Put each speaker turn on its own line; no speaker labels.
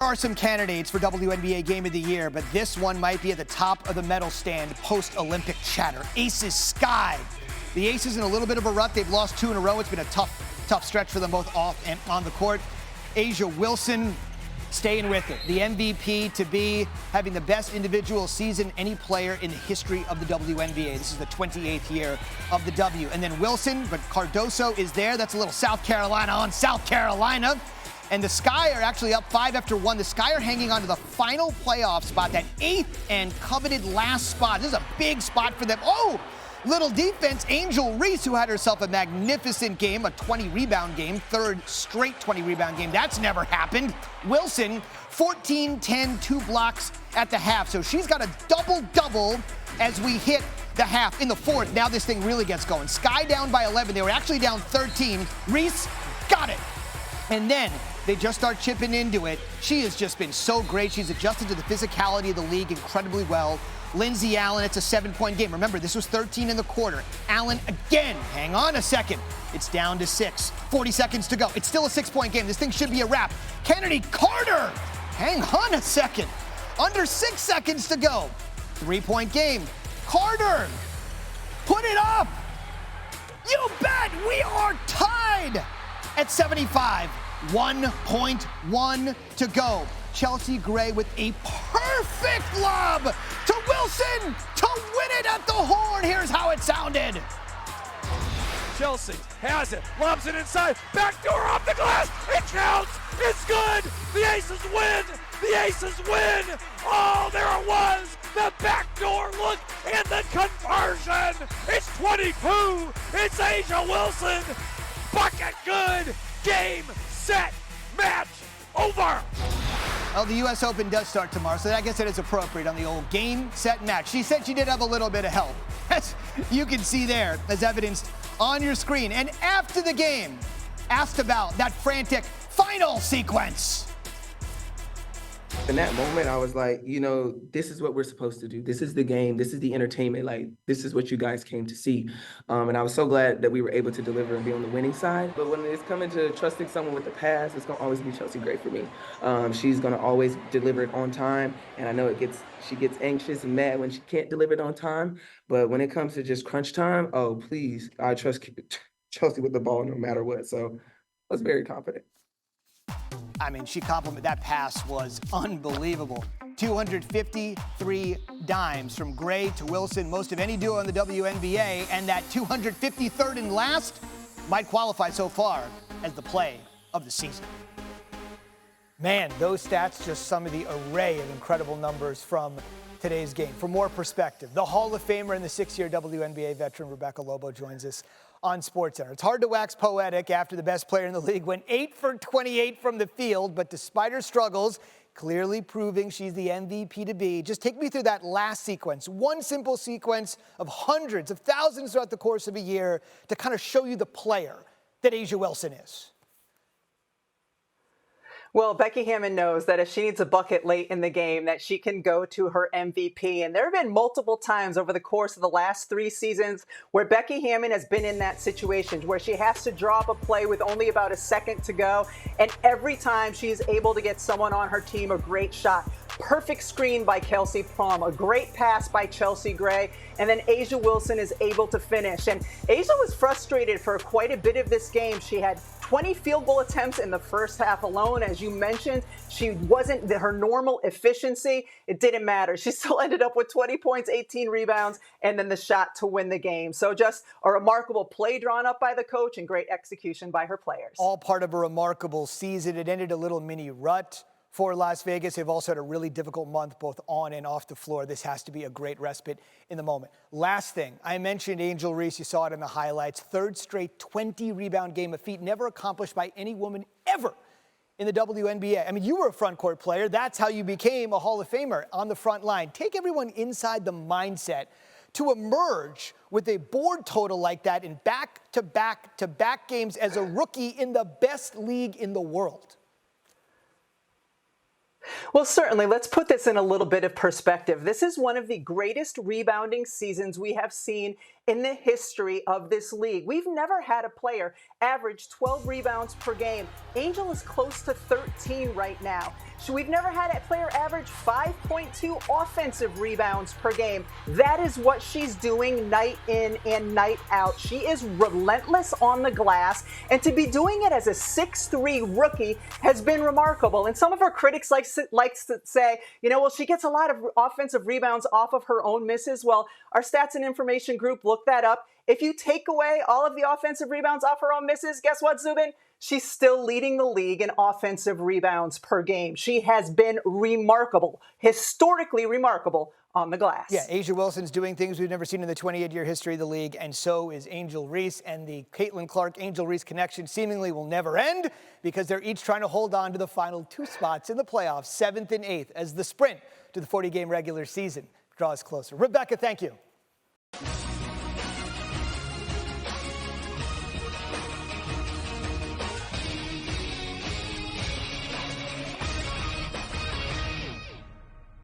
There are some candidates for WNBA Game of the Year, but this one might be at the top of the medal stand post-Olympic chatter. Aces Sky. The Aces in a little bit of a rut. They've lost 2 in a row. It's been a tough stretch for them both off and on the court. A'ja Wilson staying with it. The MVP to be having the best individual season any player in the history of the WNBA. This is the 28th year of the W. And then Wilson, but Cardoso is there. That's a little South Carolina on South Carolina. And the Sky are actually up 5 after 1. The Sky are hanging on to the final playoff spot, that 8th and coveted last spot. This is a big spot for them. Oh, little defense. Angel Reese, who had herself a magnificent game, a 20-rebound game, 3rd straight 20-rebound game. That's never happened. Wilson, 14, 10, 2 blocks at the half. So she's got a double-double as we hit the half in the 4th. Now this thing really gets going. Sky down by 11. They were actually down 13. Reese got it. And then they just start chipping into it. She has just been so great. She's adjusted to the physicality of the league incredibly well. Lindsay Allen, it's a 7-point game. Remember, this was 13 in the quarter. Allen again, hang on a second. It's down to 6. 40 seconds to go. It's still a 6-point game. This thing should be a wrap. Kennedy Carter, hang on a second. Under 6 seconds to go. 3-point game. Carter, put it up. You bet, we are tied at 75. 1.1 to go. Chelsea Gray with a perfect lob to Wilson to win it at the horn. Here's how it sounded.
Chelsea has it, lobs it inside, backdoor off the glass, it counts, it's good, the Aces win, the Aces win. Oh, there it was, the backdoor look and the conversion. It's 22, it's A'ja Wilson, bucket good, game, set, match, over.
Well, the U.S. Open does start tomorrow, so I guess it is appropriate on the old game, set, match. She said she did have a little bit of help, as you can see there, as evidenced on your screen. And after the game, asked about that frantic final sequence.
In that moment, I was like, you know, this is what we're supposed to do. This is the game. This is the entertainment. Like, this is what you guys came to see. And I was so glad that we were able to deliver and be on the winning side. But when it's coming to trusting someone with the pass, it's going to always be Chelsea Gray for me. She's going to always deliver it on time. And I know she gets anxious and mad when she can't deliver it on time. But when it comes to just crunch time, oh, please, I trust Chelsea with the ball no matter what. So I was very confident.
I mean, that pass was unbelievable. 253 dimes from Gray to Wilson, most of any duo in the WNBA, and that 253rd and last might qualify so far as the play of the season. Man, those stats, just some of the array of incredible numbers from today's game. For more perspective, the Hall of Famer and the 6-year WNBA veteran Rebecca Lobo joins us on SportsCenter. It's hard to wax poetic after the best player in the league went 8 for 28 from the field, but despite her struggles, clearly proving she's the MVP to be. Just take me through that last sequence, one simple sequence of hundreds of thousands throughout the course of a year to kind of show you the player that A'ja Wilson is.
Well, Becky Hammon knows that if she needs a bucket late in the game, that she can go to her MVP. And there have been multiple times over the course of the last 3 seasons where Becky Hammon has been in that situation where she has to draw up a play with only about a second to go. And every time she's able to get someone on her team a great shot. Perfect screen by Kelsey Plum, a great pass by Chelsea Gray, and then A'ja Wilson is able to finish. And A'ja was frustrated for quite a bit of this game. She had 20 field goal attempts in the first half alone. As you mentioned, she wasn't her normal efficiency. It didn't matter. She still ended up with 20 points, 18 rebounds, and then the shot to win the game. So just a remarkable play drawn up by the coach and great execution by her players.
All part of a remarkable season. It ended a little mini rut for Las Vegas. They've also had a really difficult month both on and off the floor. This has to be a great respite in the moment. Last thing, I mentioned Angel Reese. You saw it in the highlights. 3rd straight 20-rebound game, a feat never accomplished by any woman ever in the WNBA. I mean, you were a front court player. That's how you became a Hall of Famer on the front line. Take everyone inside the mindset to emerge with a board total like that in back-to-back-to-back games as a rookie in the best league in the world.
Well, certainly. Let's put this in a little bit of perspective. This is one of the greatest rebounding seasons we have seen in the history of this league. We've never had a player average 12 rebounds per game. Angel is close to 13 right now. So we've never had a player average 5.2 offensive rebounds per game. That is what she's doing night in and night out. She is relentless on the glass, and to be doing it as a 6'3" rookie has been remarkable. And some of her critics like to say, well, she gets a lot of offensive rebounds off of her own misses. Well, our stats and information group looked that up. If you take away all of the offensive rebounds off her own misses, guess what, Zubin? She's still leading the league in offensive rebounds per game. She has been remarkable, historically remarkable on the glass.
Yeah, A'ja Wilson's doing things we've never seen in the 28-year history of the league, and so is Angel Reese. And the Caitlin Clark-Angel Reese connection seemingly will never end because they're each trying to hold on to the final 2 spots in the playoffs, 7th and 8th, as the sprint to the 40-game regular season draws closer. Rebecca, thank you.